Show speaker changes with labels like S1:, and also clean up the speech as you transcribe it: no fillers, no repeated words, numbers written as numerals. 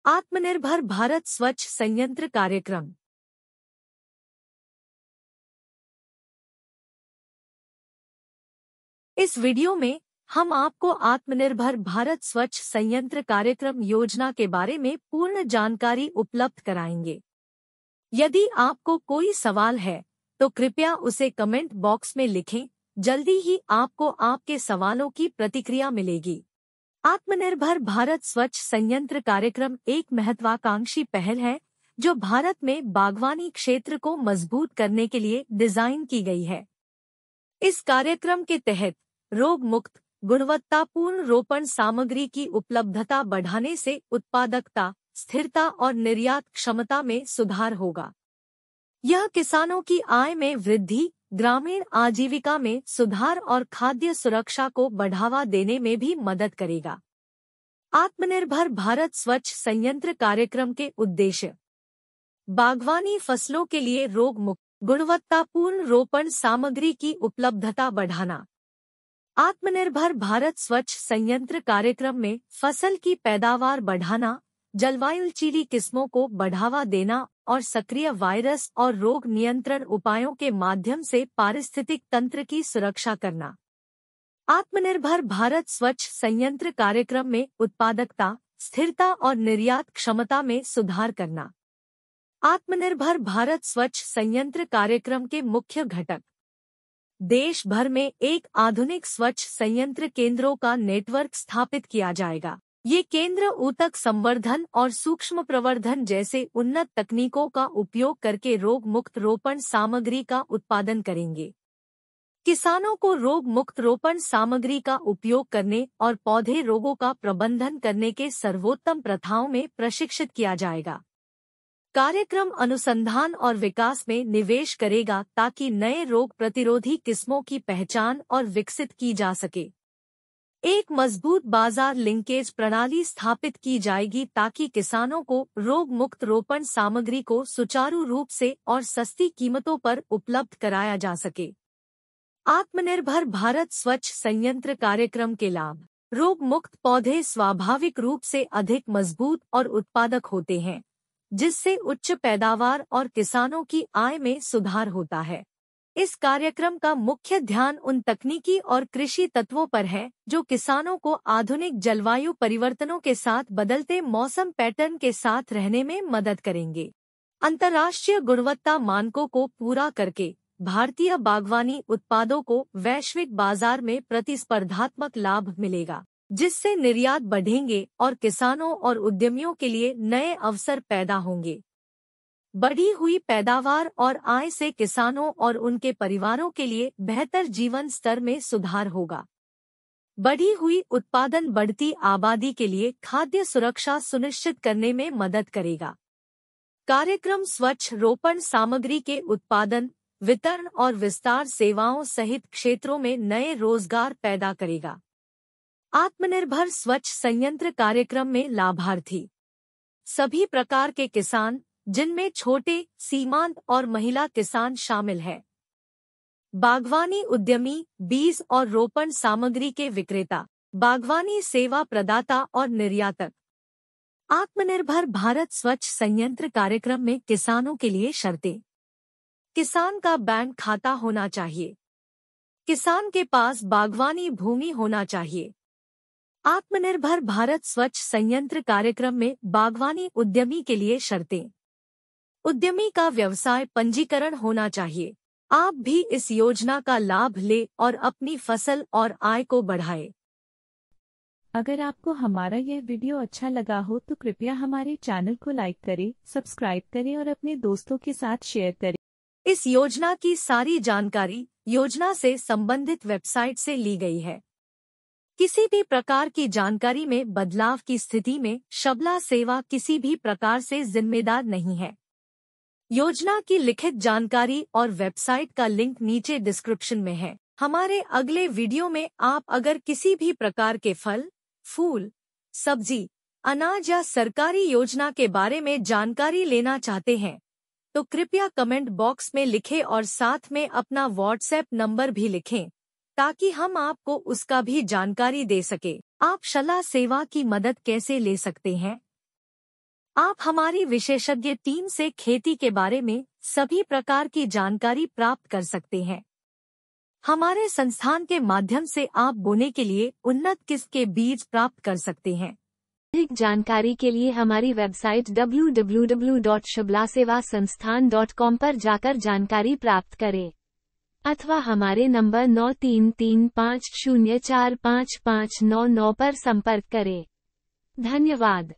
S1: आत्मनिर्भर भारत स्वच्छ संयंत्र कार्यक्रम। इस वीडियो में हम आपको आत्मनिर्भर भारत स्वच्छ संयंत्र कार्यक्रम योजना के बारे में पूर्ण जानकारी उपलब्ध कराएंगे। यदि आपको कोई सवाल है तो कृपया उसे कमेंट बॉक्स में लिखें। जल्दी ही आपको आपके सवालों की प्रतिक्रिया मिलेगी। आत्मनिर्भर भारत स्वच्छ संयंत्र कार्यक्रम एक महत्वाकांक्षी पहल है जो भारत में बागवानी क्षेत्र को मजबूत करने के लिए डिजाइन की गई है। इस कार्यक्रम के तहत रोग मुक्त गुणवत्तापूर्ण रोपण सामग्री की उपलब्धता बढ़ाने से उत्पादकता, स्थिरता और निर्यात क्षमता में सुधार होगा। यह किसानों की आय में वृद्धि, ग्रामीण आजीविका में सुधार और खाद्य सुरक्षा को बढ़ावा देने में भी मदद करेगा। आत्मनिर्भर भारत स्वच्छ संयंत्र कार्यक्रम के उद्देश्य: बागवानी फसलों के लिए रोग मुक्त गुणवत्तापूर्ण रोपण सामग्री की उपलब्धता बढ़ाना। आत्मनिर्भर भारत स्वच्छ संयंत्र कार्यक्रम में फसल की पैदावार बढ़ाना, जलवायुलचीली किस्मों को बढ़ावा देना और सक्रिय वायरस और रोग नियंत्रण उपायों के माध्यम से पारिस्थितिक तंत्र की सुरक्षा करना। आत्मनिर्भर भारत स्वच्छ संयंत्र कार्यक्रम में उत्पादकता, स्थिरता और निर्यात क्षमता में सुधार करना। आत्मनिर्भर भारत स्वच्छ संयंत्र कार्यक्रम के मुख्य घटक: देश भर में एक आधुनिक स्वच्छ संयंत्र केंद्रों का नेटवर्क स्थापित किया जाएगा। ये केंद्र ऊतक संवर्धन और सूक्ष्म प्रवर्धन जैसे उन्नत तकनीकों का उपयोग करके रोग मुक्त रोपण सामग्री का उत्पादन करेंगे। किसानों को रोग मुक्त रोपण सामग्री का उपयोग करने और पौधे रोगों का प्रबंधन करने के सर्वोत्तम प्रथाओं में प्रशिक्षित किया जाएगा। कार्यक्रम अनुसंधान और विकास में निवेश करेगा ताकि नए रोग प्रतिरोधी किस्मों की पहचान और विकसित की जा सके। एक मजबूत बाजार लिंकेज प्रणाली स्थापित की जाएगी ताकि किसानों को रोग मुक्त रोपण सामग्री को सुचारू रूप से और सस्ती कीमतों पर उपलब्ध कराया जा सके। आत्मनिर्भर भारत स्वच्छ संयंत्र कार्यक्रम के लाभ: रोग मुक्त पौधे स्वाभाविक रूप से अधिक मजबूत और उत्पादक होते हैं, जिससे उच्च पैदावार और किसानों की आय में सुधार होता है। इस कार्यक्रम का मुख्य ध्यान उन तकनीकी और कृषि तत्वों पर है जो किसानों को आधुनिक जलवायु परिवर्तनों के साथ बदलते मौसम पैटर्न के साथ रहने में मदद करेंगे। अंतर्राष्ट्रीय गुणवत्ता मानकों को पूरा करके भारतीय बागवानी उत्पादों को वैश्विक बाजार में प्रतिस्पर्धात्मक लाभ मिलेगा, जिससे निर्यात बढ़ेंगे और किसानों और उद्यमियों के लिए नए अवसर पैदा होंगे। बढ़ी हुई पैदावार और आय से किसानों और उनके परिवारों के लिए बेहतर जीवन स्तर में सुधार होगा। बढ़ी हुई उत्पादन बढ़ती आबादी के लिए खाद्य सुरक्षा सुनिश्चित करने में मदद करेगा। कार्यक्रम स्वच्छ रोपण सामग्री के उत्पादन, वितरण और विस्तार सेवाओं सहित क्षेत्रों में नए रोजगार पैदा करेगा। आत्मनिर्भर स्वच्छ संयंत्र कार्यक्रम में लाभार्थी: सभी प्रकार के किसान, जिनमें छोटे, सीमांत और महिला किसान शामिल हैं। बागवानी उद्यमी, बीज और रोपण सामग्री के विक्रेता, बागवानी सेवा प्रदाता और निर्यातक। आत्मनिर्भर भारत स्वच्छ संयंत्र कार्यक्रम में किसानों के लिए शर्तें: किसान का बैंक खाता होना चाहिए। किसान के पास बागवानी भूमि होना चाहिए। आत्मनिर्भर भारत स्वच्छ संयंत्र कार्यक्रम में बागवानी उद्यमी के लिए शर्तें: उद्यमी का व्यवसाय पंजीकरण होना चाहिए। आप भी इस योजना का लाभ लें और अपनी फसल और आय को बढ़ाएं।
S2: अगर आपको हमारा यह वीडियो अच्छा लगा हो तो कृपया हमारे चैनल को लाइक करें, सब्सक्राइब करें और अपने दोस्तों के साथ शेयर करें।
S1: इस योजना की सारी जानकारी योजना से संबंधित वेबसाइट से ली गई है। किसी भी प्रकार की जानकारी में बदलाव की स्थिति में शबला सेवा किसी भी प्रकार से जिम्मेदार नहीं है। योजना की लिखित जानकारी और वेबसाइट का लिंक नीचे डिस्क्रिप्शन में है। हमारे अगले वीडियो में आप अगर किसी भी प्रकार के फल, फूल, सब्जी, अनाज या सरकारी योजना के बारे में जानकारी लेना चाहते हैं तो कृपया कमेंट बॉक्स में लिखें और साथ में अपना व्हाट्सएप नंबर भी लिखें ताकि हम आपको उसका भी जानकारी दे सके। आप शला सेवा की मदद कैसे ले सकते हैं? आप हमारी विशेषज्ञ टीम से खेती के बारे में सभी प्रकार की जानकारी प्राप्त कर सकते हैं। हमारे संस्थान के माध्यम से आप बोने के लिए उन्नत किस्म के बीज प्राप्त कर सकते हैं।
S3: अधिक जानकारी के लिए हमारी वेबसाइट www.shublasevasansthan.com पर जाकर जानकारी प्राप्त करें अथवा हमारे नंबर 9335045599 पर संपर्क करें। धन्यवाद।